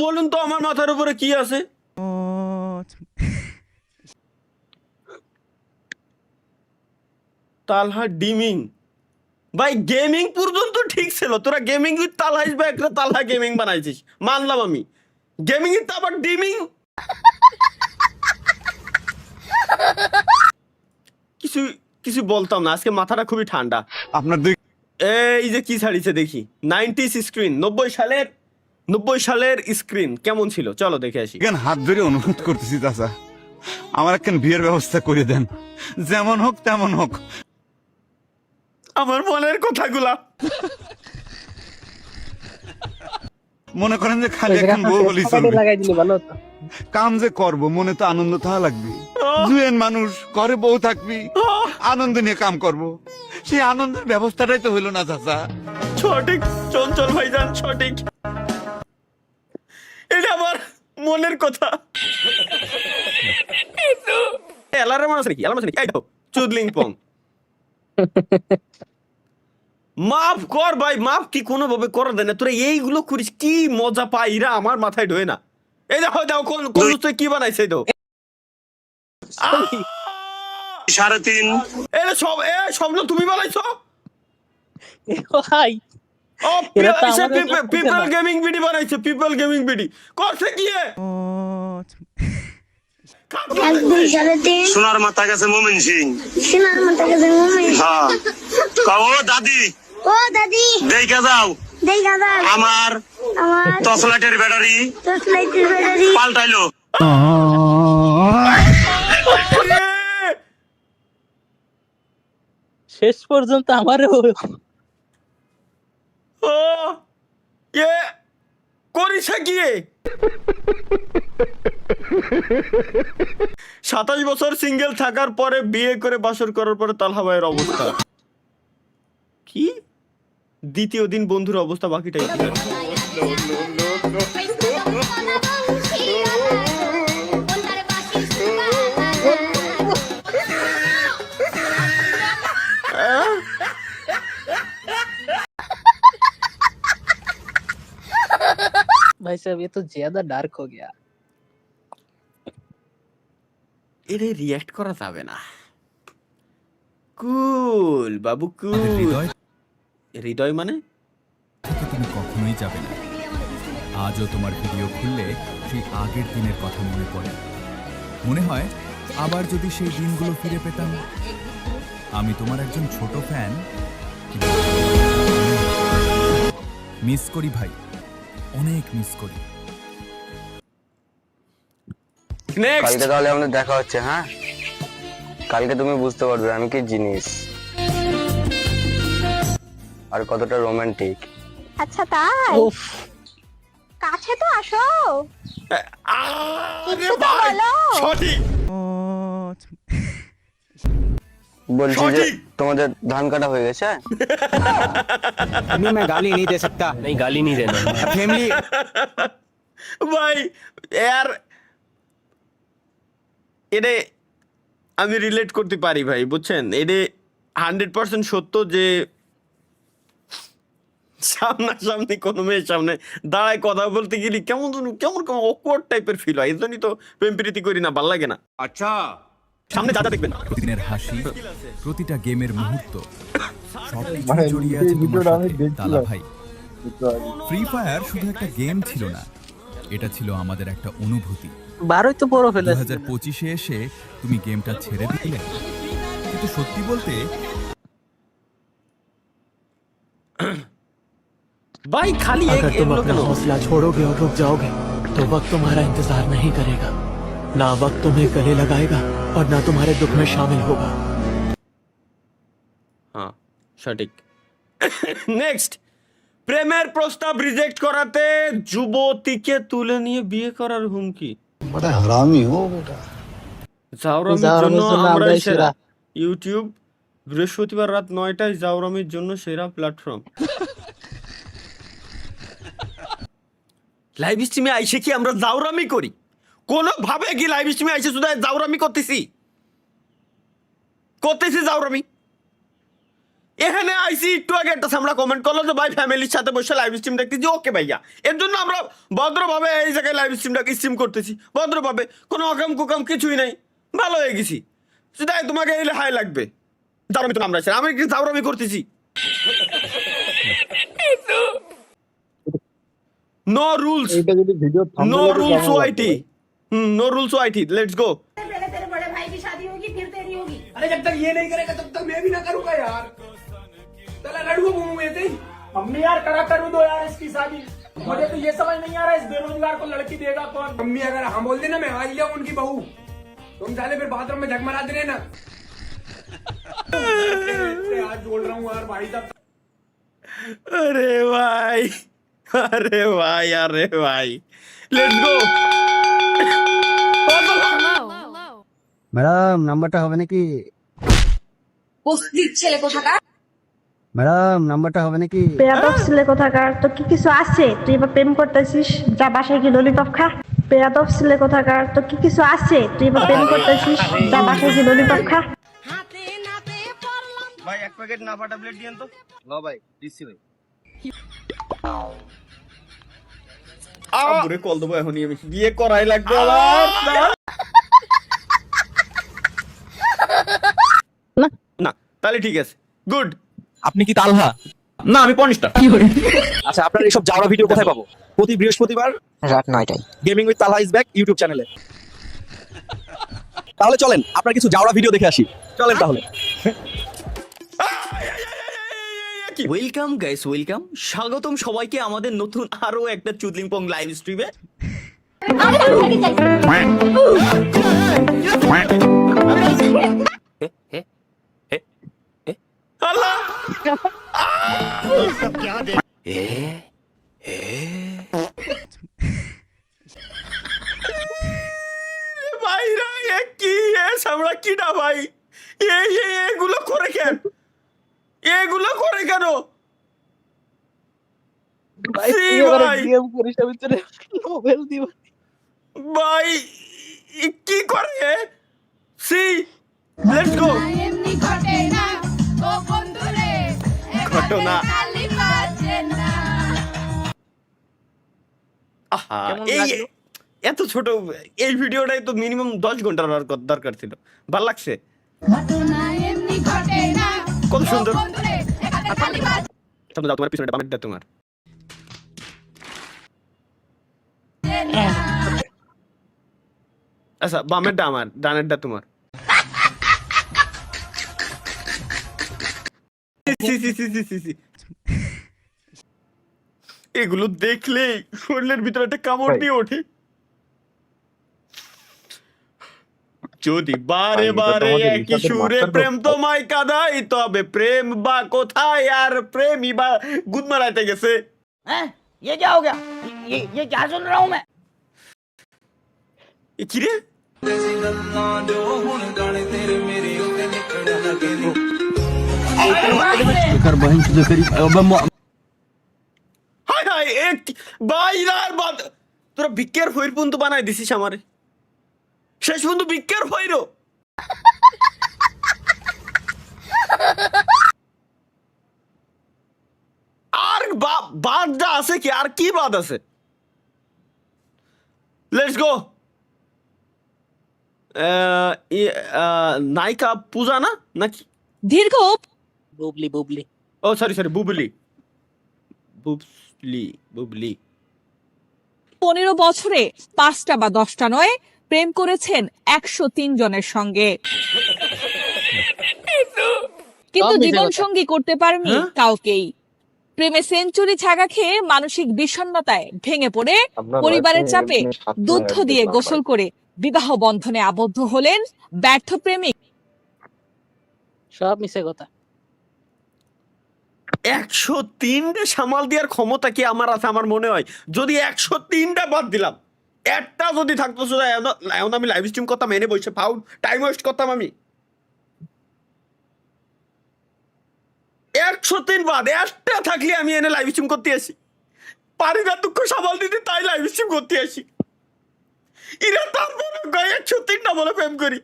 বলুন তো আমার মাথার উপরে কি আছে? তালহা ডিমিং। ভাই গেমিং পর্যন্ত ঠিক ছিল, তোরা গেমিং উইথ তালহা ইসবে একটা তালহা গেমিং বানাইছিস, মানলাম আমি। গেমিং এর তো আবার ডিমিং। কিছু কিছু বলতাম না, আজকে মাথাটা খুবই ঠান্ডা। আপনার দুই এই যে কি ছাড়িছে দেখি, 90s স্ক্রিন, 90 সালের স্ক্রিন কেমন ছিল চলো দেখে আসি। কেন হাত ধরে অনুরোধ করতেছি চাচা, আমার একখান বিয়ের ব্যবস্থা করে দেন, যেমন হোক তেমন হোক। আমার মনের কথাগুলা মনে করেন যে খালি এখন বউ বলি কাম যে করব, মনে তো আনন্দ থাকা লাগবে। জুয়েন মানুষ, ঘরে বউ থাকবি, আনন্দ নিয়ে কাম করব, সেই আনন্দের ব্যবস্থাটাই তো হইলো না চাচা। সঠিক চঞ্চল ভাইজান, সঠিক। এটা আমার মনের কথা। অ্যালার্ম আছে নাকি? অ্যালার্ম আছে নাকি? এই দাও চুদলিং পং। মাফ কর ভাই, মাফ কি কোনোভাবে করা দেয় না? তোরা এইগুলো করিস, কি মজা পাই এরা আমার মাথায় ঢোয় না। এই দেখো দাও কোন কোন কি বানাইছে তো 3.5 এটা সব স্বপ্ন তুমি বানাইছো? ভাই ও এরা তো আমাদের পিপল গেমিং ভিডি বানাইছে, পিপল গেমিং ভিডি করছে কি সোনার মাথা গেছে মোমিন সিং। সোনার মাথা গেছে মোমিন। হ্যাঁ ও দাদি, ও দাদি দেখা যাও দেখা দাও আমার টর্চলাইটের ব্যাটারি পাল্টাইলো। শেষ পর্যন্ত আমার ও এ করিছে কি 27 বছর সিঙ্গেল থাকার পরে বিয়ে করে বাসর করার পরে তালহা ভাইয়ের অবস্থা কি? দ্বিতীয় দিন বন্ধুর অবস্থা বাকিটাই কি? भाई साहब ये तो ज्यादा डार्क हो गया। এরে রিঅ্যাক্ট করা যাবে না। কুল বাবু কুল। হৃদয় মানে তুমি কখনোই যাবে না। আজও তোমার ভিডিও খুললে সেই আগের দিনের কথা মনে পড়ে। মনে হয় আবার যদি সেই দিনগুলো ফিরে পেতাম। আমি তোমার একজন ছোট ফ্যান, মিস করি ভাই, অনেক মিস করি। নেক্সট কালকে তাহলে আমাদের দেখা হচ্ছে। হ্যাঁ, কালকে তুমি বুঝতে পারবে আমি কি জিনিস আর কতটা রোমান্টিক। আচ্ছা তাই उफ, কাছে তো আসো আরে কিছু তো ভাই বলো। সঠিক বলছি যে সঠিক। তোমাদের ধান কাটা হয়ে গেছে। नहीं मैं गाली नहीं दे सकता। नहीं गाली नहीं देना। फैमिली ভাই এর এডে আমি রিলেট করতে পারি ভাই, বুঝছেন? এডে 100% সত্য যে সামনাসামনি কোনো মেয়ের সামনে দাঁড়ায় কথা বলতে গেলে কেমন কেমন অকওয়ার্ড টাইপের ফিল হয়। এই জন্যই তো প্রেম প্রীতি করি না, ভাল লাগে না। আচ্ছা, সামনে যা যা দেখবেন প্রতিদিনের হাসি, প্রতিটা গেমের মুহূর্ত, সবকিছু জড়িয়ে আছে তোমার সাথে তালা ভাই। ফ্রি ফায়ার শুধু একটা গেম ছিল না, এটা ছিল আমাদের একটা অনুভূতি। 12 তো বড় ফেলে 2025-এ এসে তুমি গেমটা ছেড়ে দিলে, কিন্তু সত্যি বলতে ভাই খালি अगर तुम এগুলো अपना কেন? हौसला छोड़ोगे और रुक जाओगे तो वक्त तुम्हारा इंतजार नहीं करेगा, ना वक्त तुम्हें गले लगाएगा और ना तुम्हारे दुख में शामिल होगा। হ্যাঁ সঠিক। নেক্সট, প্রেমের প্রস্তাব রিজেক্ট করাতে যুবতীকে তুলে নিয়ে বিয়ে করার হুমকি। बड़ा हरामी हो बेटा। জাউরামির জাউরামির জন্য জন্য আমরাই আমরাই সেরা। সেরা। ইউটিউব বৃহস্পতিবার রাত 9টায় জাউরামির জন্য সেরা প্ল্যাটফর্ম। লাইভ স্ট্রিমে আইসে কি আমরা জাউরামি করি? কোনো ভাবে কি লাইভ স্ট্রিমে আইসে শুধু জাউরামি করতেছি জাউরামি? এখানে আইসি একটু আগে একটা সামলা কমেন্ট করলো যে ভাই ফ্যামিলির সাথে বসে লাইভ স্ট্রিম দেখতেছি, ওকে ভাইয়া, এর জন্য আমরা ভদ্রভাবে এই জায়গায় লাইভ স্ট্রিম করতেছি, ভদ্রভাবে, কোনো অকাম কুকাম কিছুই নাই, ভালো হয়ে গেছি। তাই তোমাকে এলে হাই লাগবে, দাঁড়ামি তো নামরা আমি কি দাঁড়ামি করতেছি। No rules, no rules YT, no rules YT, let's go. पहले तेरे बड़े भाई की शादी होगी फिर तेरी होगी। अरे जब तक ये नहीं करेगा तब तक मैं भी ना करूंगा यार। चला लड़ू मुंह में थे। मम्मी यार करा करूं दो यार इसकी शादी। मुझे तो ये समझ नहीं आ रहा इस बेरोजगार को लड़की देगा कौन। मम्मी अगर हम बोल देना मैं आज लिया उनकी बहू, तुम साले फिर बाथरूम में झकमराते रहना। आज बोल रहा हूँ यार भाई साहब। अरे भाई, अरे भाई, अरे भाई, लेट्स गो। ম্যাডাম নাম্বারটা হবে নাকি? বস্তির ছেলে কোথাকার, ম্যাডাম নাম্বারটা হবে নাকি? বেয়াদব ছেলে কোথাকার, তো কি কিছু আছে? তুই এবার প্রেম করতেছিস, যা বাসায় কি ললিপপ খা। বেয়াদব ছেলে কোথাকার, তো কি কিছু আছে? তুই এবার প্রেম করতেছিস, যা বাসায় কি ললিপপ খা। ভাই এক প্যাকেট নাফা ট্যাবলেট দিয়েন তো। লো ভাই দিছি ভাই। আরে কল দেবো এখনই, আমি বিয়ে করাই লাগবে আবার। না তাহলে ঠিক আছে, গুড। আপনি কি তালহা? না আমি পনিস্টার। আচ্ছা আপনার এইসব জাওরা ভিডিও কোথায় পাবো? প্রতি বৃহস্পতিবার রাত 9টায় gaming with Talha is back YouTube চ্যানেলে। তাহলে চলেন আপনার কিছু জাওরা ভিডিও দেখে আসি, চলেন তাহলে। ওয়েলকাম গাইস, ওয়েলকাম, স্বাগতম সবাইকে আমাদের নতুন আরো একটা চুদলিংপং লাইভ স্ট্রিমে। ভাইরা এ কি সামলা কিডা ভাই, এগুলো করে কেন, এগুলো করে কেন? ভাই সি তুই এবারে ভাই। গেম করিস আমি তোরে নোবেল দিব। ভাই কি করে সি, লেটস গো। ঘটনা আহা, এই এত ছোট এই ভিডিওটাই তো মিনিমাম 10 ঘন্টার দরকার ছিল, ভাল লাগছে, কত সুন্দর। সামনে যাও, তোমার পিছনে বামেরটা তোমার। আচ্ছা বামেরটা আমার, ডানেরটা তোমার। এগুলো দেখলে শরীরের ভিতরে একটা কামড় দিয়ে ওঠে। যদি বারে বারে একই সুরে প্রেম তোমায় কাঁদাই, তবে প্রেম বা কোথায়, আর প্রেমই বা গুদ মারাইতে গেছে। ये क्या हो गया? ये क्या सुन रहा हूँ मैं? এ কি রে? হায় হায়, বাইরার বাদ তোরা ভিক্ষের ফইর পর্যন্ত বানাই দিছিস আমারে, শেষ পর্যন্ত ভিক্ষের ফইরো। আর বাদ যা আছে কি, আর কি বাদ আছে? Let's go. নায়িকা পূজা না নাকি? দীর্ঘ বুবলি বুবলি। ও সরি সরি, বুবলি বুবলি বুবলি 15 বছরে 5টা বা 10টা নয়, প্রেম করেছেন 103 জনের সঙ্গে, কিন্তু সব মিছে জীবন কথা। সঙ্গী করতে পারেনি কাউকেই। প্রেমে সেঞ্চুরি ছাগা খেয়ে মানসিক বিষণ্ণতায় ভেঙে পড়ে পরিবারের চাপে দুধ দিয়ে গোসল করে বিবাহ বন্ধনে আবদ্ধ হলেন ব্যর্থ প্রেমিক। সব মিছে কথা। 103টা সামাল দেওয়ার ক্ষমতা কি আমার আছে? আমার মনে হয় যদি 103টা বাদ দিলাম, একটা যদি থাকতো এখন আমি লাইভ স্ট্রিম করতাম, এনে বসে ফাউল টাইম ওয়েস্ট করতাম আমি। 103 বাদ একটা থাকলে আমি এনে লাইভ স্ট্রিম করতে আসি, পারিবার দুঃখ সামাল দিতে, তাই লাইভ স্ট্রিম করতে আসি। এরা তারপরে 103 না বলে প্রেম করি।